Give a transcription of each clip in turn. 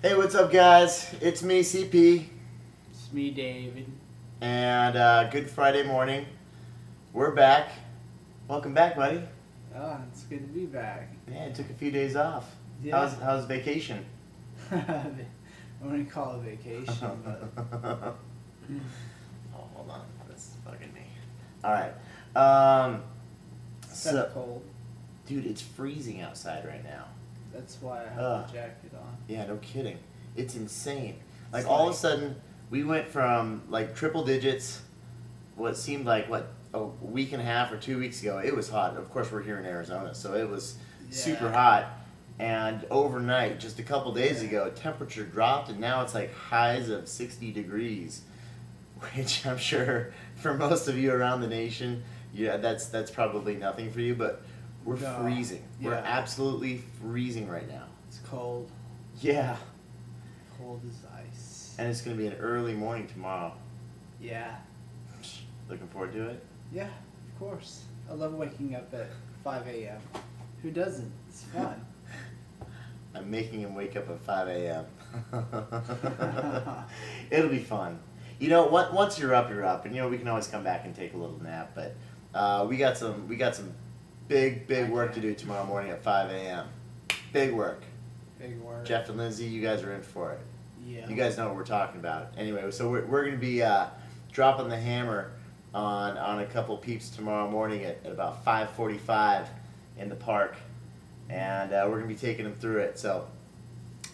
Hey, what's up, guys? It's me, CP, It's me, David. and Good Friday morning. We're back. Welcome back, buddy. Oh, it's good to be back. Yeah, I took a few days off. Yeah. How's vacation? I wouldn't call it vacation, but Oh, hold on. This is bugging me. All right. it's kind of cold. Dude, it's freezing outside right now. That's why I have Ugh. a jacket on. Yeah, no kidding. It's insane. Like It's all of like- a sudden, we went from like triple digits. What seemed like a week and a half or 2 weeks ago. It was hot. Of course, we're here in Arizona, so it was super Yeah. hot. And overnight, just a couple days Yeah. ago, temperature dropped, and now it's like highs of 60 degrees, which I'm sure for most of you around the nation, yeah, that's probably nothing for you. But we're No. freezing. We're Yeah. absolutely freezing right now. It's cold. Yeah. Cold as ice. And it's going to be an early morning tomorrow. Yeah. Looking forward to it. Yeah, of course. I love waking up at 5 a.m. Who doesn't? It's fun. I'm making him wake up at 5 a.m. It'll be fun. You know, once you're up, you're up, and you know we can always come back and take a little nap. But we got some big work to do tomorrow morning at 5 a.m. Big work. Big work. Jeff and Lindsay, you guys are in for it. Yeah. You guys know what we're talking about. Anyway, so we're going to be dropping the hammer on a couple peeps tomorrow morning at about 5:45 in the park, and we're going to be taking them through it. So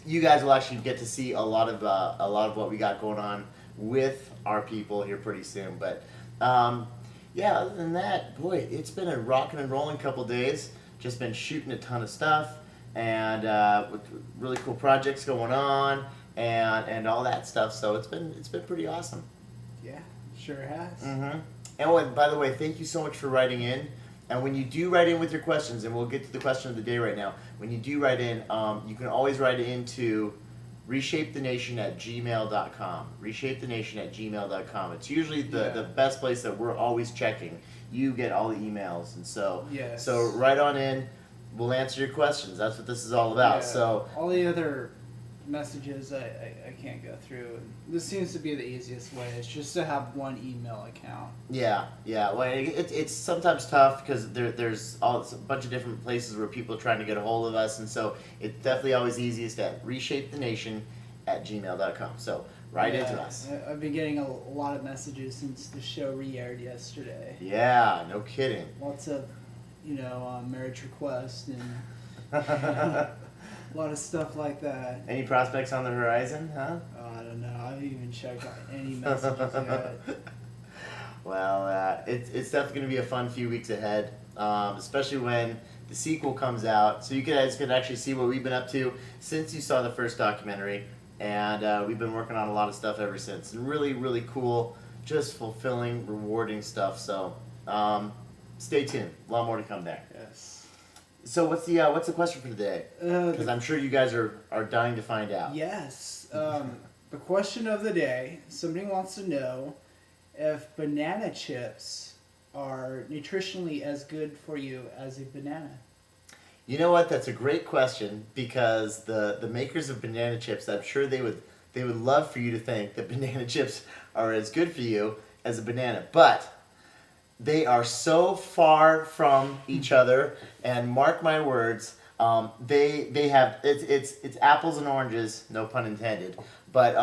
you guys will actually get to see a lot of what we got going on with our people here pretty soon. But yeah, other than that, boy, it's been a rocking and rolling couple days. Just been shooting a ton of stuff, and with really cool projects going on, and all that stuff. So it's been pretty awesome. Yeah, sure has. Mm-hmm. And by the way, thank you so much for writing in. And when you do write in with your questions, and we'll get to the question of the day right now. When you do write in, you can always write it into reshapeTheNation@gmail.com. ReshapeTheNation@gmail.com. It's usually the best place that we're always checking. You get all the emails, and so Yes. so write on in. We'll answer your questions. That's what this is all about. Yeah. So all the other messages I can't go through. And this seems to be the easiest way. It's just to have one email account. yeah. Well, it's sometimes tough because there's a bunch of different places where people are trying to get a hold of us, and so it's definitely always easiest at reshapeTheNation@gmail.com. So write into us. I've been getting a lot of messages since the show re-aired yesterday. Yeah, no kidding. Lots of, marriage requests and a lot of stuff like that. Any prospects on the horizon, huh? Oh, I don't know. I haven't even checked any messages yet. Well, it's definitely going to be a fun few weeks ahead, especially when the sequel comes out. So you guys can actually see what we've been up to since you saw the first documentary. And we've been working on a lot of stuff ever since. And really, really cool, just fulfilling, rewarding stuff. So stay tuned. A lot more to come there. Yes. So what's the question for today? Because I'm sure you guys are dying to find out. Yes. The question of the day, somebody wants to know if banana chips are nutritionally as good for you as a banana. You know what? That's a great question because the makers of banana chips, I'm sure they would love for you to think that banana chips are as good for you as a banana, but they are so far from each other. And mark my words, they have it's apples and oranges, no pun intended. But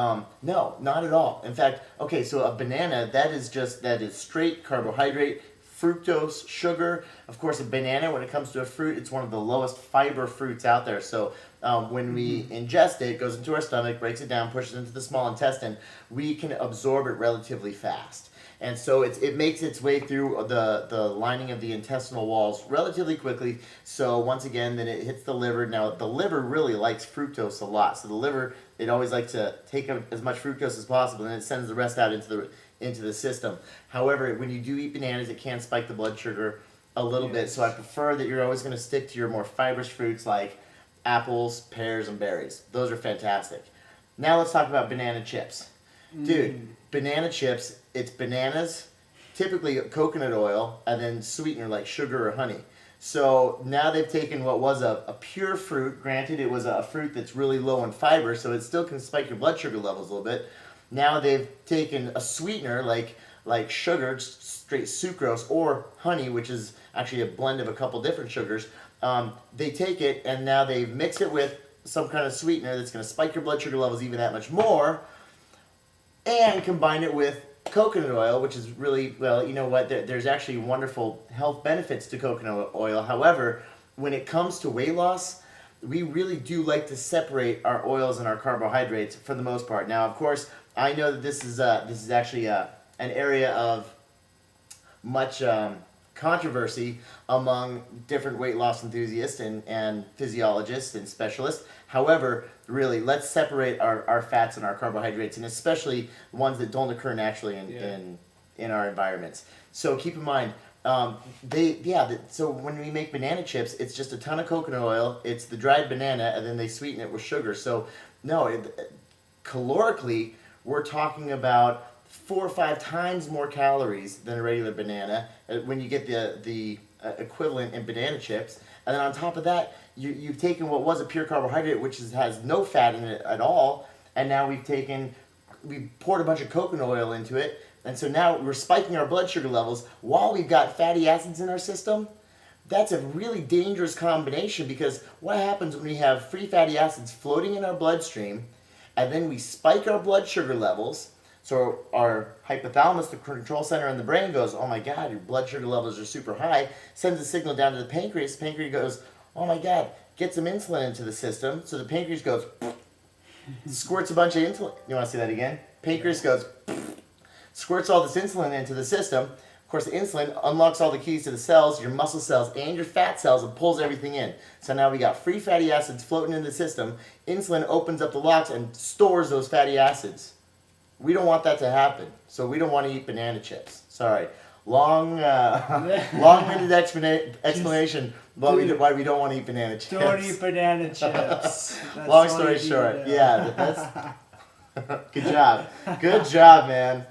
no, not at all. In fact, okay, so a banana that is straight carbohydrate, fructose, sugar. Of course, a banana, when it comes to a fruit, it's one of the lowest fiber fruits out there. So when we ingest it, it goes into our stomach, breaks it down, pushes it into the small intestine, we can absorb it relatively fast. And so it makes its way through the lining of the intestinal walls relatively quickly. So once again, then it hits the liver. Now, the liver really likes fructose a lot. So the liver, it always likes to take as much fructose as possible, and it sends the rest out into the system. However, when you do eat bananas, it can spike the blood sugar a little bit. So I prefer that you're always going to stick to your more fibrous fruits like apples, pears, and berries. Those are fantastic. Now let's talk about banana chips. Dude, banana chips, it's bananas, typically coconut oil, and then sweetener like sugar or honey. So now they've taken what was a pure fruit. Granted, it was a fruit that's really low in fiber, so it still can spike your blood sugar levels a little bit. Now they've taken a sweetener like sugar, straight sucrose, or honey, which is actually a blend of a couple different sugars. They take it and now they mix it with some kind of sweetener that's going to spike your blood sugar levels even that much more, and combine it with coconut oil, which is really, well, you know what, there's actually wonderful health benefits to coconut oil. However, when it comes to weight loss, we really do like to separate our oils and our carbohydrates for the most part. Now, of course, I know that this is actually an area of much controversy among different weight loss enthusiasts and physiologists and specialists. However, really, let's separate our fats and our carbohydrates, and especially ones that don't occur naturally in our environments. So keep in mind, so when we make banana chips, it's just a ton of coconut oil, it's the dried banana, and then they sweeten it with sugar. So no, calorically, we're talking about 4 or 5 times more calories than a regular banana when you get the equivalent in banana chips. And then on top of that, you've taken what was a pure carbohydrate, which has no fat in it at all, and now we've poured a bunch of coconut oil into it, and so now we're spiking our blood sugar levels while we've got fatty acids in our system. That's a really dangerous combination, because what happens when we have free fatty acids floating in our bloodstream, and then we spike our blood sugar levels? So our hypothalamus, the control center in the brain, goes, oh my God, your blood sugar levels are super high, sends a signal down to the pancreas. The pancreas goes, oh my God, get some insulin into the system. So the pancreas goes, squirts a bunch of insulin. You want to see that again? Pancreas goes, squirts all this insulin into the system. Of course, the insulin unlocks all the keys to the cells, your muscle cells, and your fat cells, and pulls everything in. So now we got free fatty acids floating in the system. Insulin opens up the locks and stores those fatty acids. We don't want that to happen, so we don't want to eat banana chips. Sorry. Long-winded explanation why we don't want to eat banana chips. Don't eat banana chips. Long story short, yeah, that's good job. Good job, man.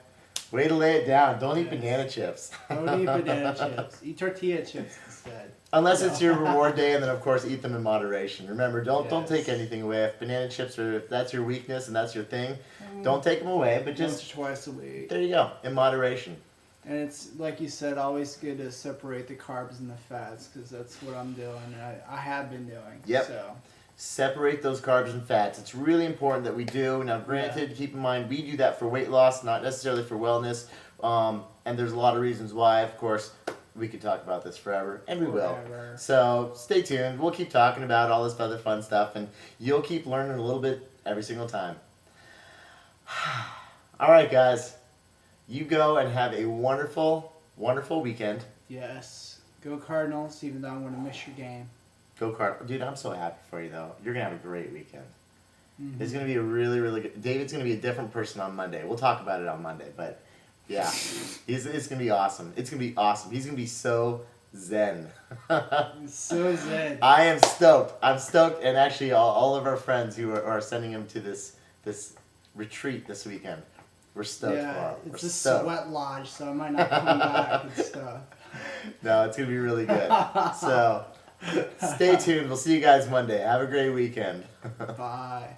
Way to lay it down. Don't eat banana chips. Don't eat banana chips. Eat tortilla chips instead. Unless it's your reward day, and then of course eat them in moderation. Remember, don't take anything away. If banana chips if that's your weakness and that's your thing, don't take them away. But just once or twice a week. There you go, in moderation. And it's like you said, always good to separate the carbs and the fats, because that's what I'm doing. I have been doing. Yep. So. Separate those carbs and fats. It's really important that we do. Now, granted, keep in mind, we do that for weight loss, not necessarily for wellness. And there's a lot of reasons why. Of course, we could talk about this forever, and we will. So stay tuned. We'll keep talking about all this other fun stuff, and you'll keep learning a little bit every single time. All right, guys. You go and have a wonderful, wonderful weekend. Yes. Go Cardinals, even though I'm going to miss your game. Go Cardinals. Dude, I'm so happy for you, though. You're going to have a great weekend. Mm-hmm. It's going to be a really, really good... David's going to be a different person on Monday. We'll talk about it on Monday, but yeah. It's going to be awesome. It's going to be awesome. He's going to be so zen. So zen. I am stoked. I'm stoked, and actually all of our friends who are sending him to this retreat this weekend, we're stoked for him. It's a sweat lodge, so I might not come back and stuff. No, it's going to be really good. So... Stay tuned. We'll see you guys Monday. Have a great weekend. Bye.